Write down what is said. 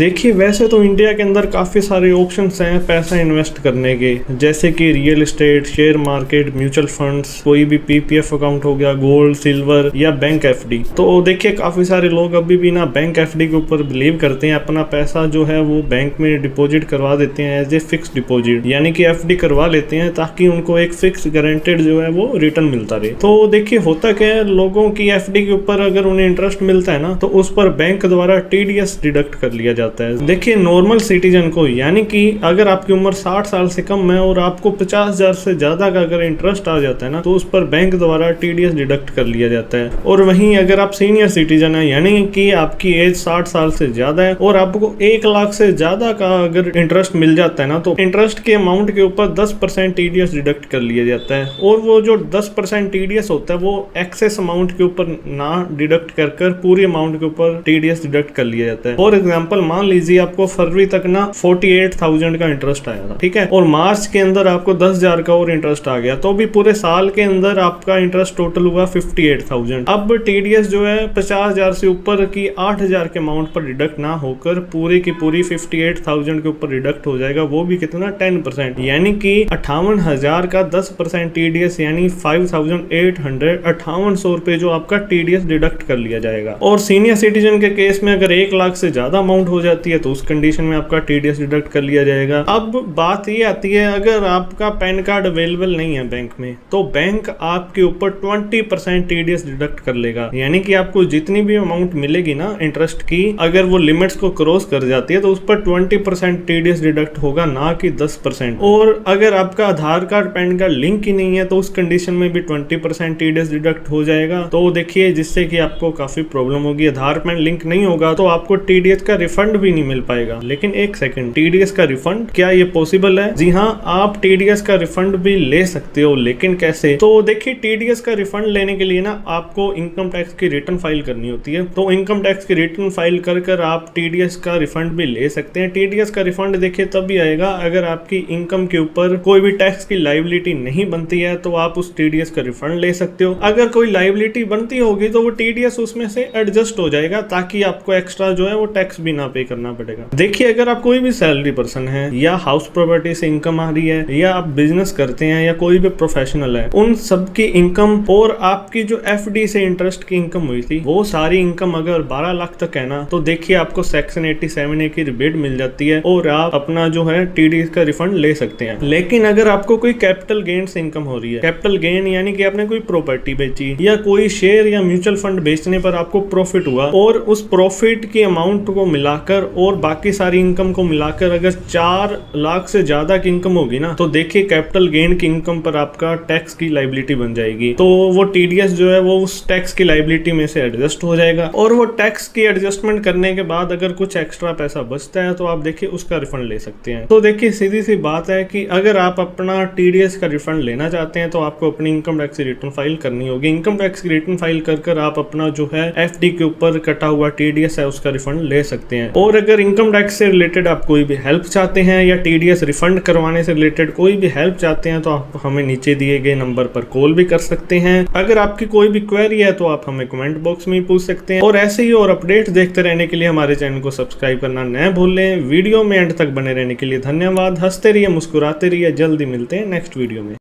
देखिए वैसे तो इंडिया के अंदर काफ़ी सारे ऑप्शंस हैं पैसा इन्वेस्ट करने के, जैसे कि real estate, share market, mutual funds, कोई भी पीपीएफ अकाउंट हो गया, गोल्ड, सिल्वर या बैंक एफडी। तो देखिए काफ़ी सारे लोग अभी भी ना बैंक एफडी के ऊपर बिलीव करते हैं, अपना पैसा जो है वो बैंक में डिपॉजिट करवा देते हैं एज ए फिक्स डिपॉजिट, यानी कि एफडी करवा लेते हैं ताकि उनको एक फिक्स गारंटेड जो है वो रिटर्न मिलता रहे। तो देखिए होता क्या है, लोगों की एफडी के ऊपर अगर उन्हें इंटरेस्ट मिलता है ना तो उस पर बैंक द्वारा टीडीएस डिडक्ट कर लिया जाता है। देखिए नॉर्मल सिटीजन को, यानी कि अगर आपकी उम्र 60 साल से कम है और आपको 50,000 से ज्यादा का अगर इंटरेस्ट आ जाता है ना तो उस पर बैंक द्वारा टीडीएस डिडक्ट कर लिया जाता है। और वहीं अगर आप सीनियर सिटीजन है, यानी कि आपकी एज 60 साल से ज्यादा है और आपको 1 लाख से ज्यादा का अगर इंटरेस्ट मिल जाता है ना तो इंटरेस्ट के अमाउंट के ऊपर 10% टीडीएस डिडक्ट कर लिया जाता है। और वो जो 10% टीडीएस होता है वो एक्सेस अमाउंट के ऊपर ना डिडक्ट कर पूरी अमाउंट के ऊपर टीडीएस डिडक्ट कर लिया जाता है। फॉर एग्जाम्पल मान लीजिए आपको फरवरी तक ना 48,000 का इंटरेस्ट आया था, ठीक है, और मार्च के अंदर आपको 10,000 का और इंटरेस्ट आ गया, तो भी पूरे साल के अंदर आपका इंटरेस्ट टोटल हुआ 58,000। अब टीडीएस जो है 50,000 से ऊपर की 8,000 के अमाउंट पर डिडक्ट ना होकर पूरी की पूरी 58,000 के ऊपर डिडक्ट हो जाएगा, वो भी कितना 10%, यानी कि 58,000 का 10% टीडीएस यानी 5,800 रुपए जो आपका टीडीएस डिडक्ट कर लिया जाएगा। और सीनियर सिटीजन के केस में अगर 1 लाख से ज्यादा अमाउंट हो जाती है तो उस कंडीशन में आपका टीडीएस डिडक्ट कर लिया जाएगा। अब बात ये आती है, अगर आपका पैन कार्ड अवेलेबल नहीं है बैंक में तो बैंक आपके ऊपर 20% टीडीएस डिडक्ट कर लेगा, यानी कि आपको जितनी भी अमाउंट मिलेगी ना इंटरेस्ट की, अगर वो लिमिट्स को क्रॉस कर जाती है तो उस पर 20% टीडीएस डिडक्ट होगा, ना कि 10%। और अगर आपका आधार कार्ड पैन कार्ड लिंक ही नहीं है तो उस कंडीशन में भी 20% टीडीएस डिडक्ट हो जाएगा। तो देखिए जिससे कि आपको काफी प्रॉब्लम होगी। आधार पैन लिंक नहीं होगा तो आपको टीडीएस का रिफंड भी नहीं मिल पाएगा। लेकिन एक सेकंड, टीडीएस का रिफंड क्या ये पॉसिबल है? जी हाँ, आप टीडीएस का रिफंड भी ले सकते हो, लेकिन कैसे? तो देखिए टीडीएस का रिफंड लेने के लिए ना आपको इनकम टैक्स की रिटर्न फाइल करनी होती है। तो इनकम टैक्स की रिटर्न फाइल कर आप टीडीएस का रिफंड भी ले सकते हैं। टीडीएस का रिफंड देखिए तब भी आएगा अगर आपकी इनकम के ऊपर कोई भी टैक्स की लायबिलिटी नहीं बनती है तो आप उस टीडीएस का रिफंड ले सकते हो। अगर कोई लायबिलिटी बनती होगी तो वो टीडीएस उसमें से एडजस्ट हो जाएगा ताकि आपको एक्स्ट्रा जो है वो टैक्स भी ना पे करना पड़ेगा। देखिए अगर आप कोई भी सैलरी पर्सन है या हाउस प्रॉपर्टी से इनकम आ रही है या आप बिजनेस करते हैं या कोई भी प्रोफेशनल है, उन सब की इनकम और आपकी जो एफडी से इंटरेस्ट की इनकम हुई थी वो सारी इनकम अगर 12 लाख तक है ना तो देखिए आपको सेक्शन 87A की रिबेट मिल जाती है और आप अपना जो है टीडीएस का रिफंड ले सकते हैं। लेकिन अगर आपको कोई कैपिटल गेन से इनकम हो रही है, कैपिटल गेन यानी कि आपने कोई प्रॉपर्टी बेची या कोई शेयर या म्यूचुअल फंड बेचने पर आपको प्रॉफिट हुआ और उस प्रॉफिट की अमाउंट को मिलाकर और बाकी सारी इनकम को मिलाकर अगर 4 लाख से ज्यादा की इनकम होगी ना तो देखिए कैपिटल गेन की इनकम पर आपका टैक्स की लायबिलिटी बन जाएगी। तो वो टीडीएस जो है वो उस टैक्स की लायबिलिटी में से एडजस्ट हो जाएगा और वो टैक्स की एडजस्टमेंट करने के बाद अगर कुछ एक्स्ट्रा पैसा बचता है तो आप देखिए उसका रिफंड ले सकते हैं। तो देखिए सीधी सी बात है कि अगर आप अपना टीडीएस का रिफंड लेना चाहते हैं तो आपको अपनी इनकम टैक्स की रिटर्न फाइल करनी होगी। इनकम टैक्स की रिटर्न फाइल कर आप अपना जो है एफडी के ऊपर कटा हुआ टीडीएस है उसका रिफंड ले सकते हैं। और अगर इनकम टैक्स से रिलेटेड आप कोई भी हेल्प चाहते हैं या टीडीएस रिफंड करवाने से रिलेटेड कोई भी हेल्प चाहते हैं तो आप हमें नीचे दिए गए नंबर पर कॉल भी कर सकते हैं। अगर आपकी कोई भी क्वेरी है तो आप हमें कमेंट बॉक्स में पूछ सकते हैं। और ऐसे ही और अपडेट देखते रहने के लिए हमारे चैनल को सब्सक्राइब करना न भूलें। वीडियो में एंड तक बने रहने के लिए धन्यवाद। हंसते रहिए, मुस्कुराते रहिए। जल्दी मिलते हैं नेक्स्ट वीडियो में।